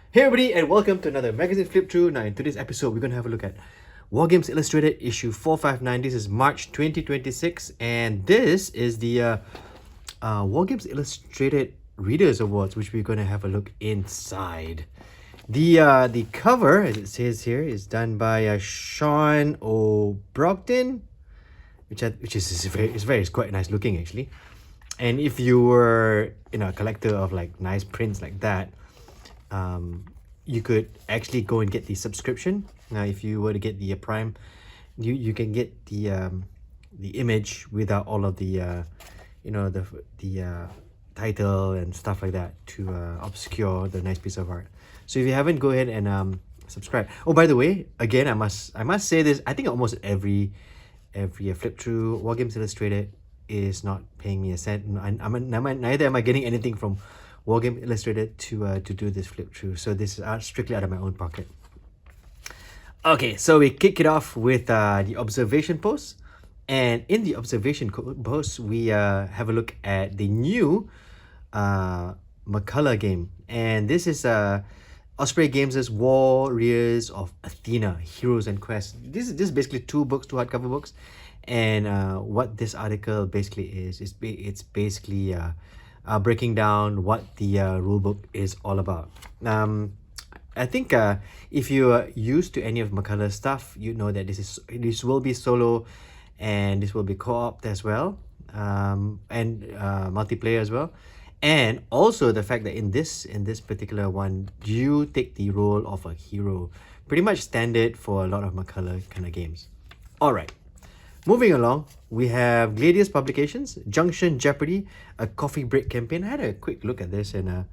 Hey everybody, and welcome to another magazine flip through. Now in today's episode, we're going to have a look at Wargames Illustrated issue 459. This is March 2026, and this is the Wargames Illustrated Readers Awards, which we're going to have a look inside. The cover, as it says here, is done by Sean O'Brogden, which is quite nice looking actually. And if you were a collector of like nice prints like that, you could actually go and get the subscription. Now if you were to get the Prime, you can get the image without all of the title and stuff like that to obscure the nice piece of art. So if you haven't, go ahead and subscribe. Oh, by the way, again, I must say this. I think almost every flip through, Wargames Illustrated is not paying me a cent. Neither am I getting anything from Wargames Illustrated to do this flip through. So this is strictly out of my own pocket. Okay, so we kick it off with the observation post. And in the observation post, we have a look at the new McCullough game. And this is Osprey Games' Warriors of Athena, Heroes and Quests. This is basically two hardcover books. And what this article basically is it's basically breaking down what the rulebook is all about. I think if you're used to any of McCullough's stuff, you know that this will be solo, and this will be co-op as well, and multiplayer as well. And also the fact that in this particular one, you take the role of a hero, pretty much standard for a lot of McCullough kind of games. All right. Moving along, we have Gladius Publications, Junction Jeopardy, a coffee break campaign. I had a quick look at this, and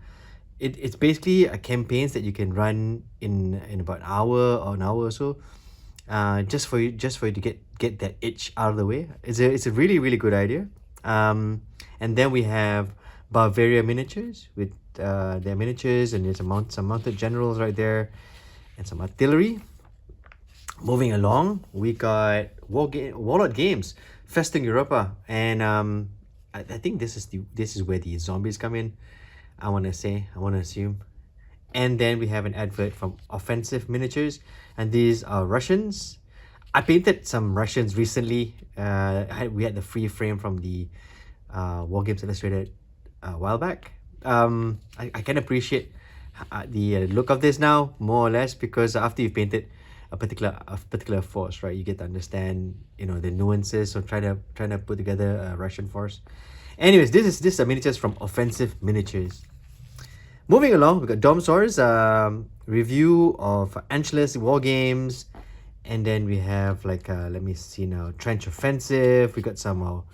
it's basically campaigns that you can run in about an hour or so, just for you to get that itch out of the way. It's a really good idea. And then we have Bavaria Miniatures with their miniatures, and there's some mounted generals right there, and some artillery. Moving along, we got Warlord Games, Festung Europa, and I think this is where the zombies come in. I want to assume. And then we have an advert from Offensive Miniatures, and these are Russians. I painted some Russians recently. We had the free frame from the Wargames Illustrated a while back. I can appreciate the look of this now, more or less, because after you've painted a particular force, right, you get to understand the nuances of trying to put together a Russian force. Anyways, this is miniatures from Offensive Miniatures. Moving along, we got Domsaur's review of Angelus War Games, and then we have let me see now, Trench Offensive. We got some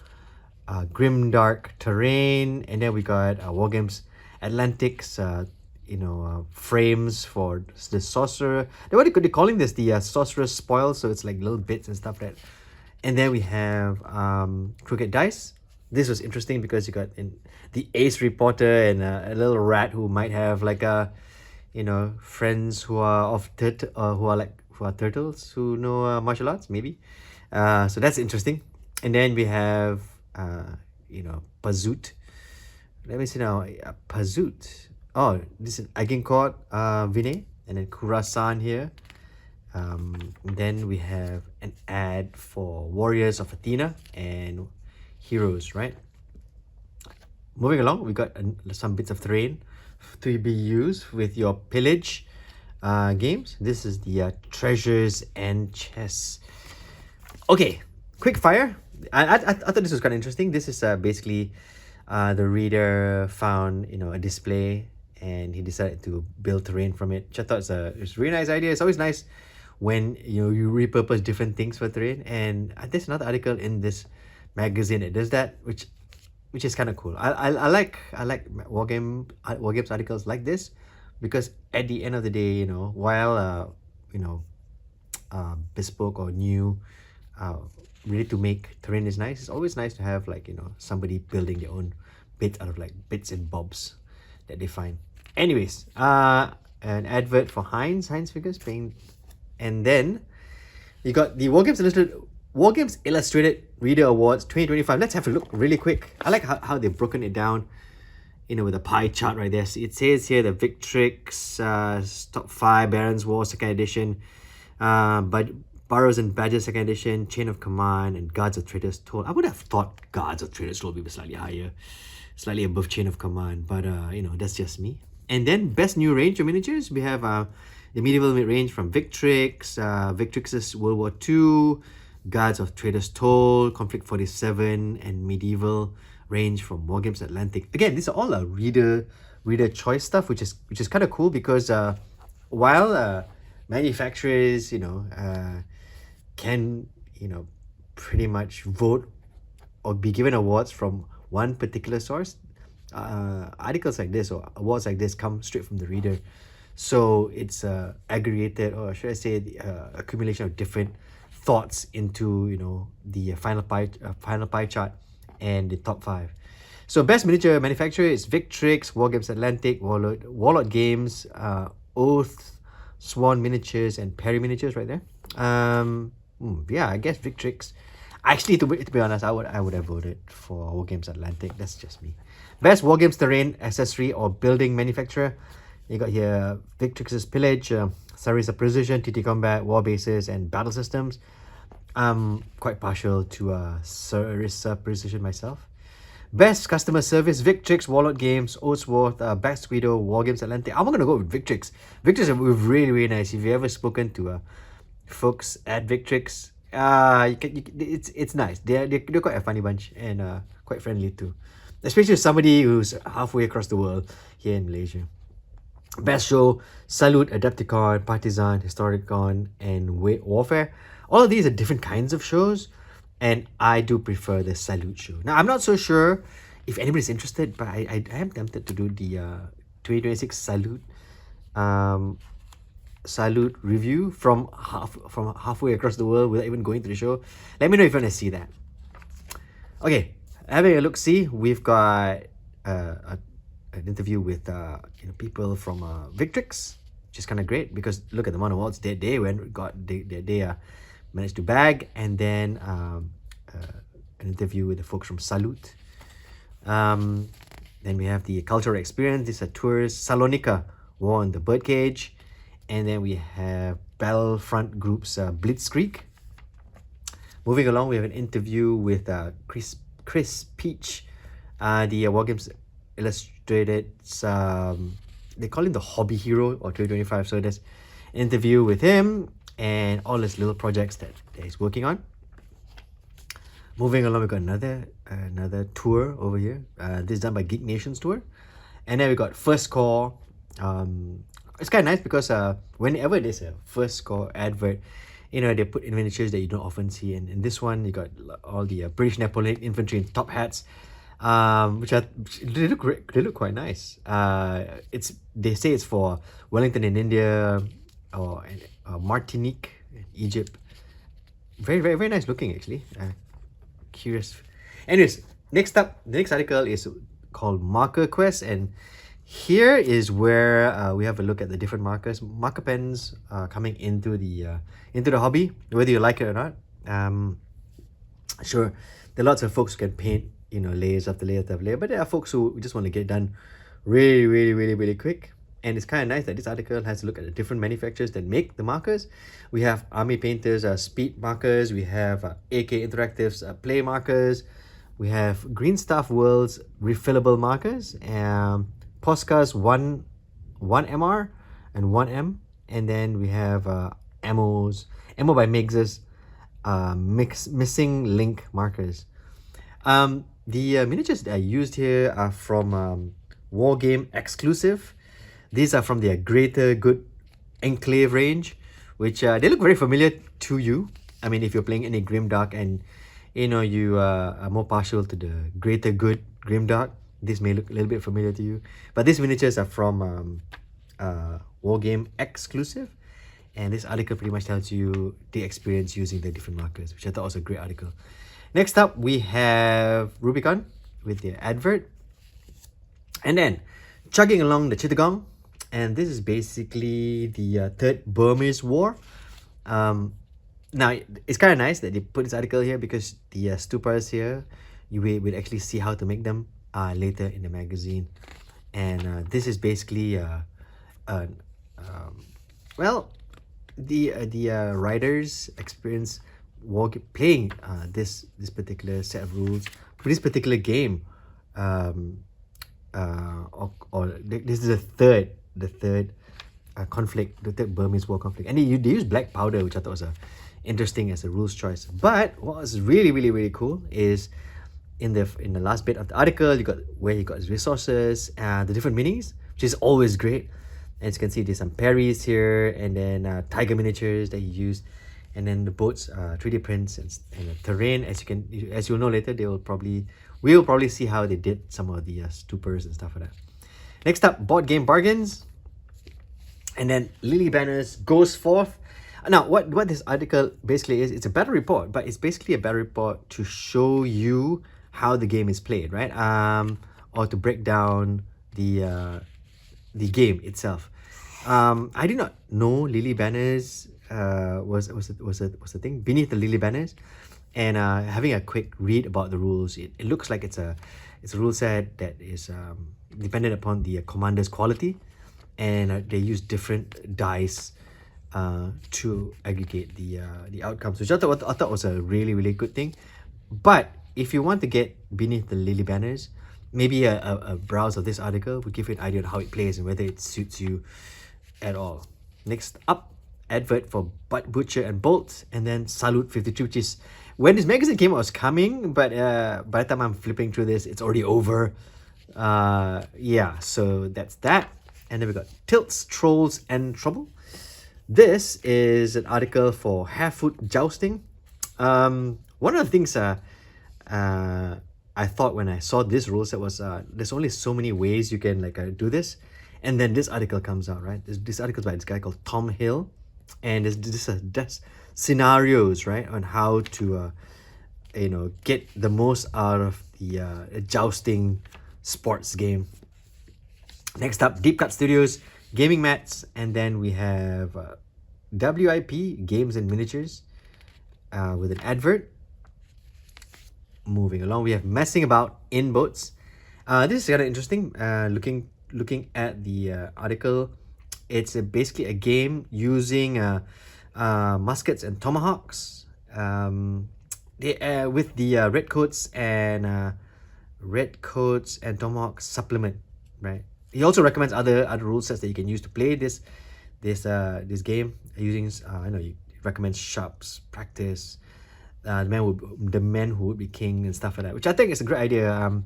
grim dark terrain, and then we got Wargames Atlantic's frames for the sorcerer. They're calling this the sorcerer's spoil, so it's like little bits and stuff like that. And then we have Crooked Dice. This was interesting because you got the ace reporter and a little rat who might have friends who are who are turtles who know martial arts, maybe. So that's interesting. And then we have Pazoot. Let me see now. Pazoot. Oh, this is Agincourt, Vinay, and then Khurasan here. Then we have an ad for Warriors of Athena and Heroes, right? Moving along, we got some bits of terrain to be used with your pillage games. This is the Treasures and Chess. Okay, quick fire. I thought this was kind of interesting. This is basically the reader found a display, and he decided to build terrain from it, which I thought it's a really nice idea. It's always nice when you repurpose different things for terrain, and there's another article in this magazine that does that, which is kind of cool. I like Wargames articles like this, because at the end of the day, while bespoke or new, ready to make terrain is nice, it's always nice to have somebody building their own bits out of bits and bobs that they find. Anyways, an advert for Heinz figures playing, and then you got the Wargames Illustrated Reader Awards 2025. Let's have a look really quick. I like how they've broken it down with a pie chart right there. So it says here the Victrix top 5, Baron's War 2nd edition, but Burrows and Badgers 2nd edition, Chain of Command, and Guards of Traitors Toll. I would have thought Guards of Traitors Toll would be slightly higher, slightly above Chain of Command, but that's just me. And then best new range of miniatures, we have the medieval mid-range from Victrix, Victrix's World War II, Guards of Traitors Toll, Conflict 47, and medieval range from Wargames Atlantic. Again, these are all reader choice stuff, which is kind of cool, because while manufacturers can pretty much vote or be given awards from one particular source, articles like this or awards like this come straight from the reader. So it's aggregated, or should I say the accumulation of different thoughts into the final pie chart and the top 5. So best miniature manufacturer is Victrix, Wargames Atlantic, Warlord Games, Oath, Swan Miniatures, and Perry Miniatures right there. Yeah, I guess Victrix. Actually, to be honest, I would have voted for Wargames Atlantic. That's just me. Best Wargames terrain, accessory, or building manufacturer. You got here Victrix's Pillage, Sarisa Precision, TT Combat, War Bases, and Battle Systems. I'm quite partial to Sarisa Precision myself. Best customer service, Victrix, Warlord Games, Oathsworth, Best Guido, Wargames Atlantic. I'm gonna go with Victrix. Victrix are really, really nice. If you ever spoken to folks at Victrix, it's nice. They're quite a funny bunch, and quite friendly too. Especially somebody who's halfway across the world here in Malaysia. Best show, Salute, Adepticon, Partisan, Historicon, and Warfare. All of these are different kinds of shows, and I do prefer the Salute show. Now, I'm not so sure if anybody's interested, but I am tempted to do the 2026 Salute Salute review from halfway across the world without even going to the show. Let me know if you want to see that. Okay, having a look-see, we've got an interview with people from Victrix, which is kind of great, because look at the amount of awards they managed to bag. And then an interview with the folks from Salute. Then we have the cultural experience. These are tours. Salonika, War on the Birdcage. And then we have Battlefront Group's Blitzkrieg. Moving along, we have an interview with Chris Peach, the Wargames Illustrated. They call him the Hobby Hero or 2025. So there's an interview with him and all his little projects that he's working on. Moving along, we've got another tour over here. This is done by Geek Nations Tour. And then we got First Core. It's kind of nice because whenever there's a First Score advert, they put in miniatures that you don't often see. And in this one, you got all the British Napoleonic infantry in top hats, they look quite nice. They say it's for Wellington in India, or Martinique, Egypt. Very, very, very nice looking, actually. Curious. Anyways, next up, the next article is called Marker Quest, and here is where we have a look at the different markers. Marker pens coming into the hobby, whether you like it or not. Sure, there are lots of folks who can paint, layers after layer after layer, but there are folks who just want to get done really, really, really, really quick. And it's kind of nice that this article has a look at the different manufacturers that make the markers. We have Army Painters Speed markers. We have AK Interactive's Play markers. We have Green Stuff World's refillable markers. Posca's 1MR and 1M. And then we have Ammo by Miggs's Missing Link markers. The miniatures that I used here are from Wargame Exclusive. These are from their Greater Good Enclave range, which they look very familiar to you. I mean, if you're playing any Grimdark and you are more partial to the Greater Good Grimdark, this may look a little bit familiar to you. But these miniatures are from Wargame Exclusive, and this article pretty much tells you the experience using the different markers, which I thought was a great article. Next up, we have Rubicon with their advert, and then chugging along the Chittagong. And this is basically the Third Burmese War. Now, it's kind of nice that they put this article here, because the stupas here, you will actually see how to make them later in the magazine. And this is basically well, the writers experience playing this particular set of rules for this particular game. This is the third conflict, the third Burmese war conflict, and they use black powder, which I thought was interesting as a rules choice. But what was really really really cool is in the last bit of the article, you got where he got his resources, the different minis, which is always great. As you can see, there's some parries here, and then tiger miniatures that he used, and then the boats, 3D prints, and the terrain. As you'll know later, we'll probably see how they did some of the stupors and stuff like that. Next up, board game bargains, and then Lily Banners goes forth. Now, what this article basically is, it's a battle report, but it's basically a battle report to show you how the game is played, right? Or to break down the game itself. I did not know Lily Banners was a thing beneath the Lily Banners, and having a quick read about the rules, it looks like it's a rule set that is dependent upon the commander's quality, and they use different dice to aggregate the outcomes, which I thought was a really really good thing. But if you want to get beneath the Lily Banners, maybe a browse of this article would give you an idea on how it plays and whether it suits you at all. Next up, advert for Butt Butcher and Bolt, and then Salute 52, which is when this magazine came out, was coming, but by the time I'm flipping through this, it's already over. Yeah, so that's that. And then we got Tilts, Trolls, and Trouble. This is an article for Harefoot Jousting. One of the things I thought when I saw this rule set was there's only so many ways you can do this, and then this article comes out, right? This article is by this guy called Tom Hill, and there's scenarios, right, on how to get the most out of the jousting sports game. Next up, Deep Cut Studios gaming mats, and then we have WIP Games and Miniatures with an advert. Moving along, we have Messing About in Boats. This is kind of interesting. Looking at the article, it's basically a game using muskets and tomahawks. With the redcoats and tomahawk supplement, right? He also recommends other rule sets that you can use to play this game using. I know he recommends Sharps, Practice, the man who would be king, and stuff like that, which I think is a great idea.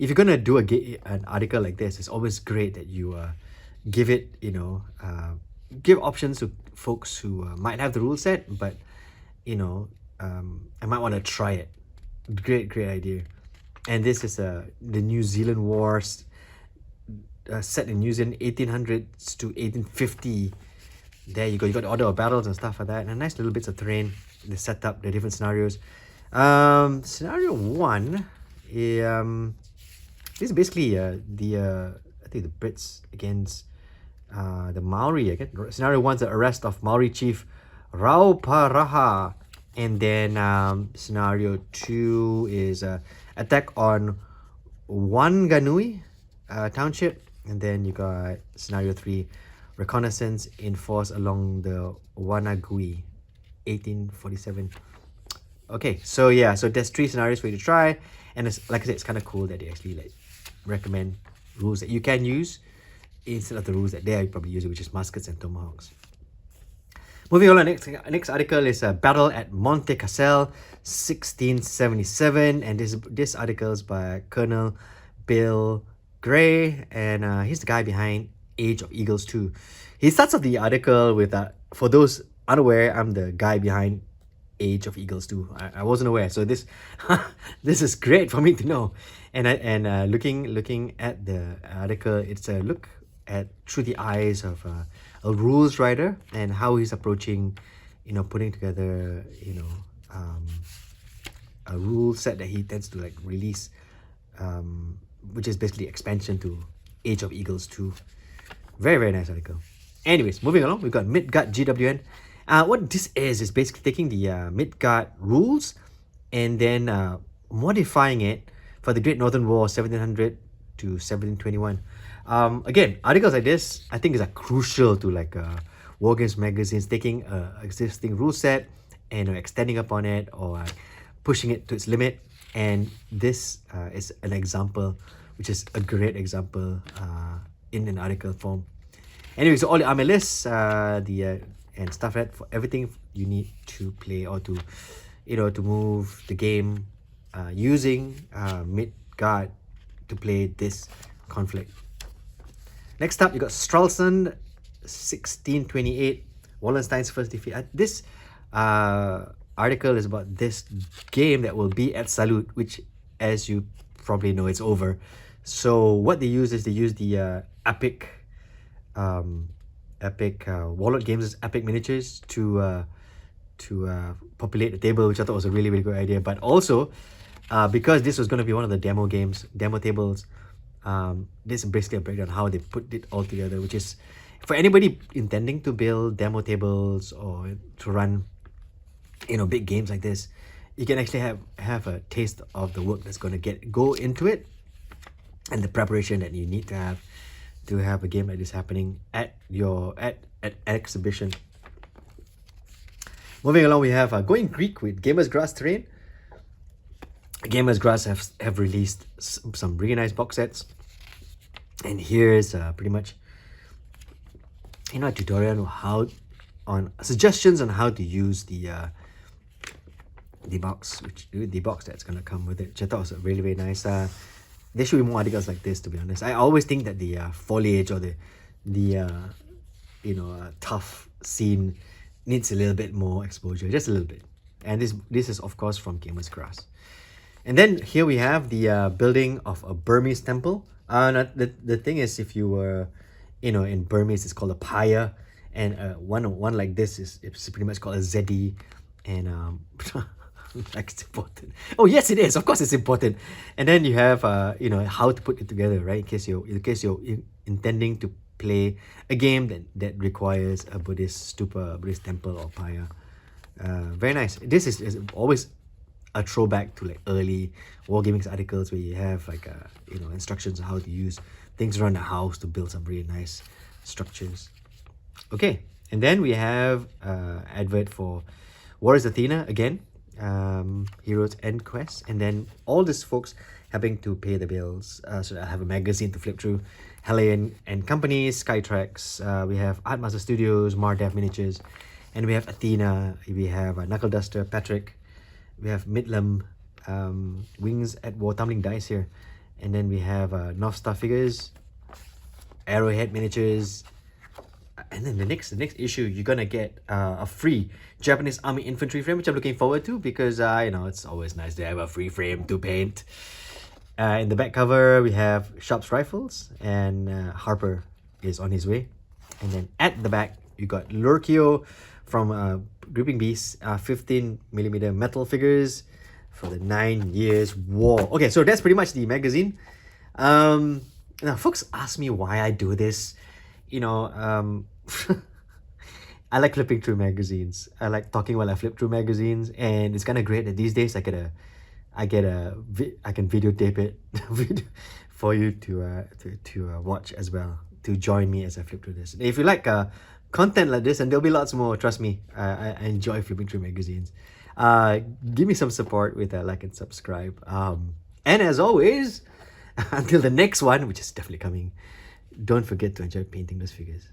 If you're gonna do an article like this, it's always great that you give it, give options to folks who might have the rule set, but I might want to try it. Great idea. And this is the New Zealand Wars, set in New Zealand 1800s to 1850. There you go. You got the order of battles and stuff like that, and nice little bits of terrain. The setup, the different scenarios. Scenario 1, this is basically I think the Brits against the Maori again. Scenario 1 is the arrest of Maori chief Rauparaha, and then scenario 2 is attack on Wanganui township, and then you got scenario 3, reconnaissance in force along the Wanagui, 1847. Okay, so yeah, so there's 3 scenarios for you to try, and it's, like I said, it's kind of cool that they actually recommend rules that you can use instead of the rules that they are probably using, which is muskets and tomahawks. Moving on, next article is Battle at Monte Cassel, 1677, and this article is by Colonel Bill Gray, and he's the guy behind Age of Eagles 2. He starts off the article with for those unaware, I'm the guy behind Age of Eagles 2. I wasn't aware, so this this is great for me to know. And looking at the article, it's a look at through the eyes of a rules writer and how he's approaching, putting together, a rule set that he tends to release, which is basically expansion to Age of Eagles 2. Very nice article. Anyways, moving along, we've got Midgard GWN. What this is basically taking the Midgard rules and then modifying it for the Great Northern War, 1700 to 1721. Again, articles like this, I think, is crucial to like Wargames magazines taking a existing rule set and extending upon it, or pushing it to its limit. And this is an example, which is a great example in an article form. Anyway, so all the armor lists, and stuff like that, for everything you need to play, or to, to move the game using Midgard to play this conflict. Next up, you got Stralsund 1628, Wallenstein's first defeat. This article is about this game that will be at Salute, which, as you probably know, it's over. So what they use is the epic Warlord Games' epic miniatures to populate the table, which I thought was a really, really good idea. But also, because this was going to be one of the demo tables, this is basically a breakdown how they put it all together, which is for anybody intending to build demo tables or to run, big games like this. You can actually have a taste of the work that's going to go into it, and the preparation that you need to have a game like this happening at your exhibition. Moving along, we have Going Greek with Gamers Grass Terrain. Gamers Grass have released some really nice box sets, and here's pretty much a tutorial on suggestions on how to use the box that's gonna come with it, which I thought was really, really nice. There should be more articles like this, to be honest. I always think that the foliage or the tough scene needs a little bit more exposure, just a little bit. And this is of course from Gamers Grass. And then here we have the building of a Burmese temple. The thing is, if you were, in Burmese, it's called a pyre, and one like this is pretty much called a zedi, and like, it's important. Oh yes, it is. Of course, it's important. And then you have how to put it together, right? In case you're intending to play a game that requires a Buddhist stupa, a Buddhist temple or pyre. Very nice. This is always a throwback to like early Wargaming articles, where you have like instructions on how to use things around the house to build some really nice structures. Okay, and then we have advert for Warriors Athena again, Heroes End Quest, and then all these folks having to pay the bills. So I have a magazine to flip through. Hellion and Company, Skytrax, we have Artmaster Studios, Mardev Miniatures, and we have Athena, we have Knuckle Duster, Patrick, we have Midlam, Wings at War, Tumbling Dice here, and then we have North Star Figures, Arrowhead Miniatures, and then the next issue you're gonna get a free Japanese Army Infantry frame, which I'm looking forward to, because it's always nice to have a free frame to paint. In the back cover we have Sharp's Rifles, and Harper is on his way. And then at the back you got Lurkio from Gripping Beasts, 15mm metal figures for the 9 Years War. Okay, so that's pretty much the magazine. Now folks ask me why I do this. I like flipping through magazines. I like talking while I flip through magazines, and it's kind of great that these days I can videotape it for you to watch as well, to join me as I flip through this. If you like content like this, and there'll be lots more, trust me, I enjoy flipping through magazines. Give me some support with a like and subscribe. And as always, until the next one, which is definitely coming, don't forget to enjoy painting those figures.